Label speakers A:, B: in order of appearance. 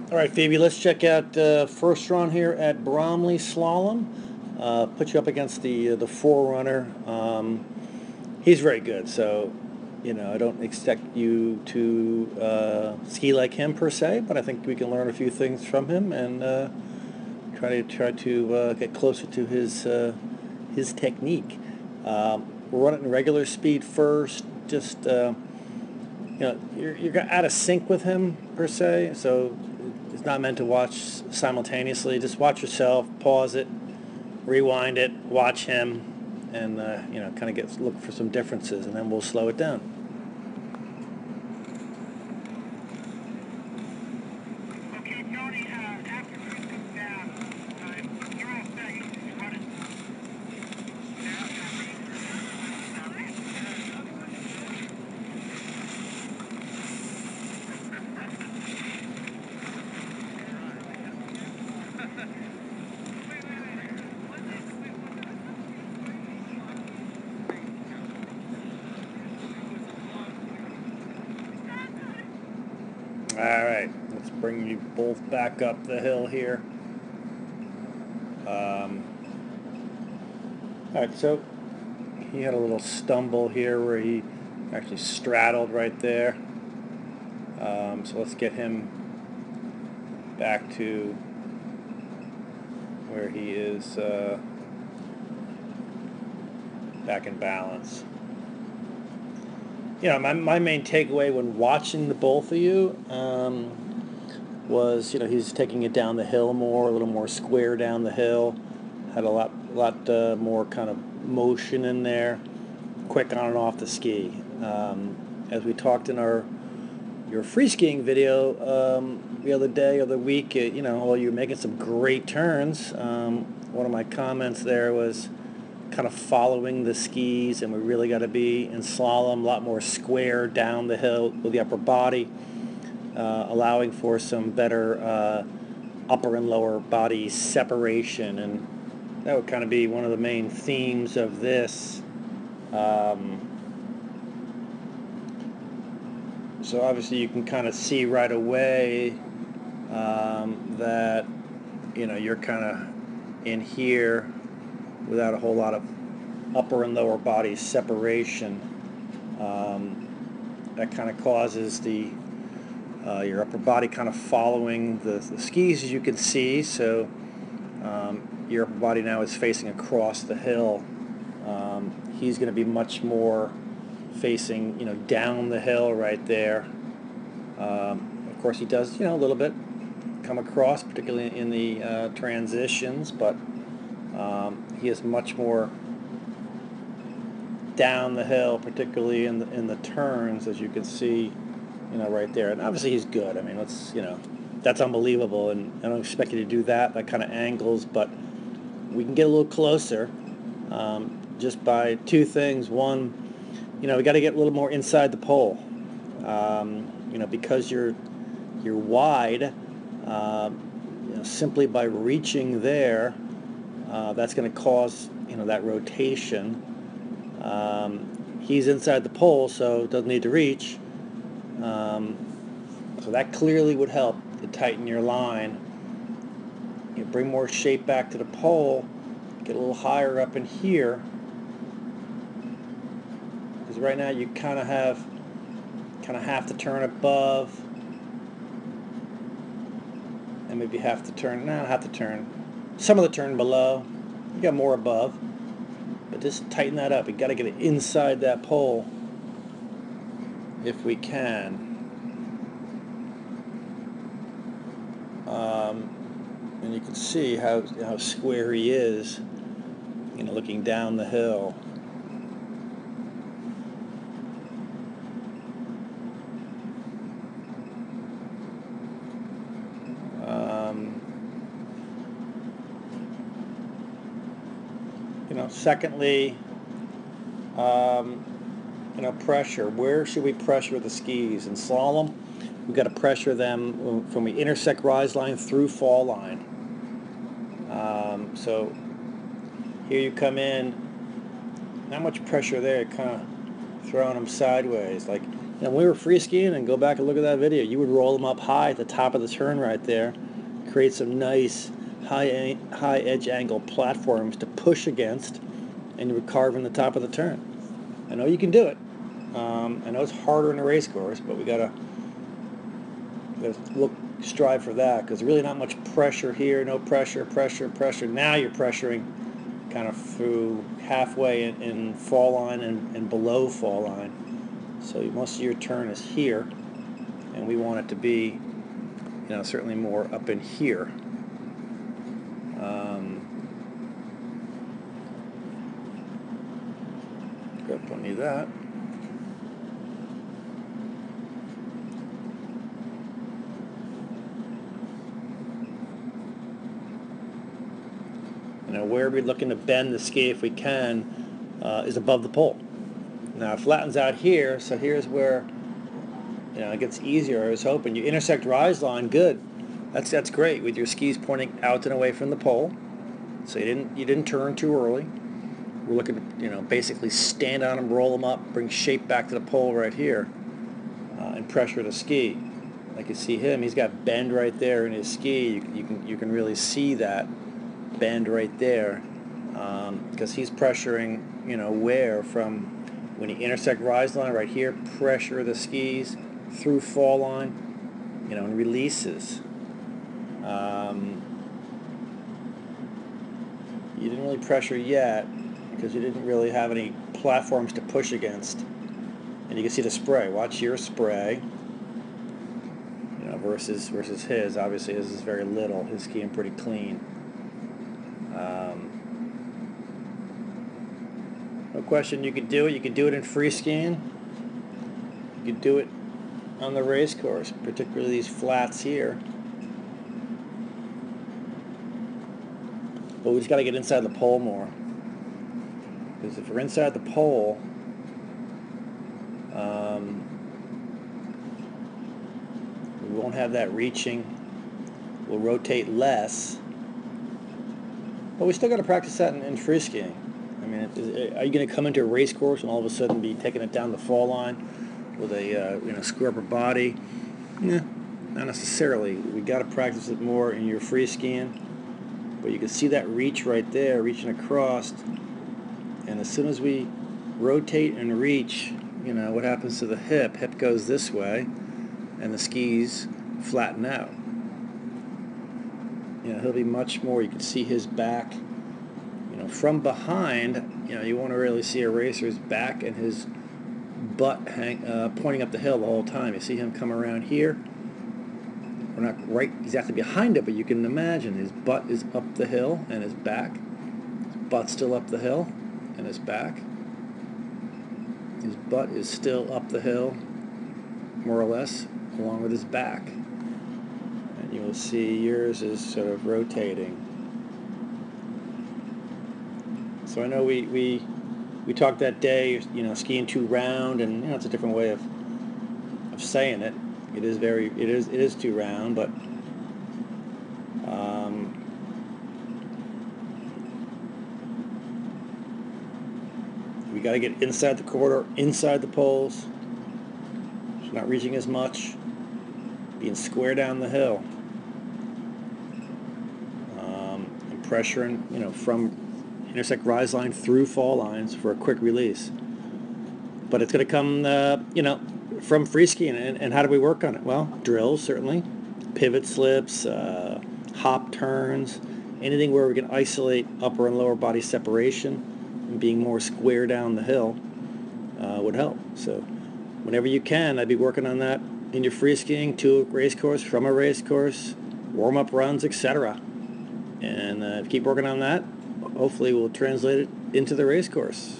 A: All right, Phoebe, let's check out first run here at Bromley Slalom. Put you up against the forerunner. He's very good, so I don't expect you to ski like him per se, but I think we can learn a few things from him and try to get closer to his technique. We're running regular speed first. Just you're out of sync with him per se, so it's not meant to watch simultaneously. Just watch yourself, pause it, rewind it, watch him, and kind of look for some differences, and then we'll slow it down.
B: Okay, Tony, after Chris comes down, you're all set. You can run it.
A: All right, let's bring you both back up the hill here. All right, so he had a little stumble here where he actually straddled right there. So let's get him back to where he is back in balance. My main takeaway when watching the both of you was, he's taking it down the hill more, a little more square down the hill, had a lot more kind of motion in there, quick on and off the ski. As we talked in your free skiing video the other day or the week, while you're making some great turns, one of my comments there was kind of following the skis, and we really got to be in slalom a lot more square down the hill with the upper body, allowing for some better upper and lower body separation, and that would kind of be one of the main themes of this. So obviously you can kind of see right away that you're kind of in here without a whole lot of upper and lower body separation. That kind of causes your upper body kind of following the skis, as you can see. So your upper body now is facing across the hill. He's going to be much more facing down the hill right there. Of course, he does a little bit come across, particularly in the transitions, but he is much more down the hill, particularly in the turns, as you can see, right there. And obviously he's good. I mean, that's unbelievable, and I don't expect you to do that kind of angles, but we can get a little closer just by two things. One, we got to get a little more inside the pole. Because you're wide, simply by reaching there, that's going to cause that rotation. He's inside the pole, so doesn't need to reach. So that clearly would help to tighten your line. You bring more shape back to the pole, get a little higher up in here, because right now you kind of have to turn above, and maybe have to turn some of the turn below. You got more above, but just tighten that up. You got to get it inside that pole if we can. And you can see how square he is, looking down the hill. Secondly, pressure. Where should we pressure the skis? In slalom, we've got to pressure them from we intersect rise line through fall line. So here you come in, not much pressure there, kind of throwing them sideways. Like And when we were free skiing, and go back and look at that video, you would roll them up high at the top of the turn right there, create some nice high edge angle platforms to push against, and you would carve in the top of the turn. I know you can do it. I know it's harder in a race course, but we gotta strive for that, because really not much pressure here. No pressure. Now you're pressuring kind of through halfway in fall line and below fall line. So most of your turn is here, and we want it to be, certainly more up in here. Don't need that. Where we're looking to bend the ski, if we can, is above the pole. Now it flattens out here, so here's where it gets easier. I was hoping you intersect rise line. Good, that's great, with your skis pointing out and away from the pole. So you didn't turn too early. We're looking to basically stand on them, roll them up, bring shape back to the pole right here, and pressure the ski. Like you see him, he's got bend right there in his ski. You can really see that bend right there, because he's pressuring where, from when you intersect rise line right here, pressure the skis through fall line, and releases. You didn't really pressure yet because you didn't really have any platforms to push against. And you can see the spray. Watch your spray, versus his. Obviously his is very little. His skiing pretty clean. No question, you could do it. You could do it in free skiing. You could do it on the race course, particularly these flats here. But we just got to get inside the pole more. Because if we're inside the pole, we won't have that reaching. We'll rotate less. But we still got to practice that in free skiing. I mean, are you going to come into a race course and all of a sudden be taking it down the fall line with a screw upper body? Yeah, not necessarily. We got to practice it more in your free skiing. But you can see that reach right there, reaching across. And as soon as we rotate and reach, what happens to the hip? Hip goes this way, and the skis flatten out. He'll be much more. You can see his back. From behind, you want to really see a racer's back and his butt pointing up the hill the whole time. You see him come around here. We're not right exactly behind it, but you can imagine his butt is up the hill and his back. His butt's still up the hill and his back. His butt is still up the hill, more or less, along with his back. And you will see yours is sort of rotating. So I know we talked that day, skiing too round, and it's a different way of saying it. It is too round, but we got to get inside the quarter, inside the poles. It's not reaching as much, being square down the hill, and pressuring, from intersect rise line through fall lines for a quick release. But it's going to come, from free skiing. And how do we work on it? Well, drills, certainly. Pivot slips, hop turns, anything where we can isolate upper and lower body separation and being more square down the hill would help. So whenever you can, I'd be working on that in your free skiing, to a race course, from a race course, warm-up runs, etc. And keep working on that. Hopefully we'll translate it into the race course.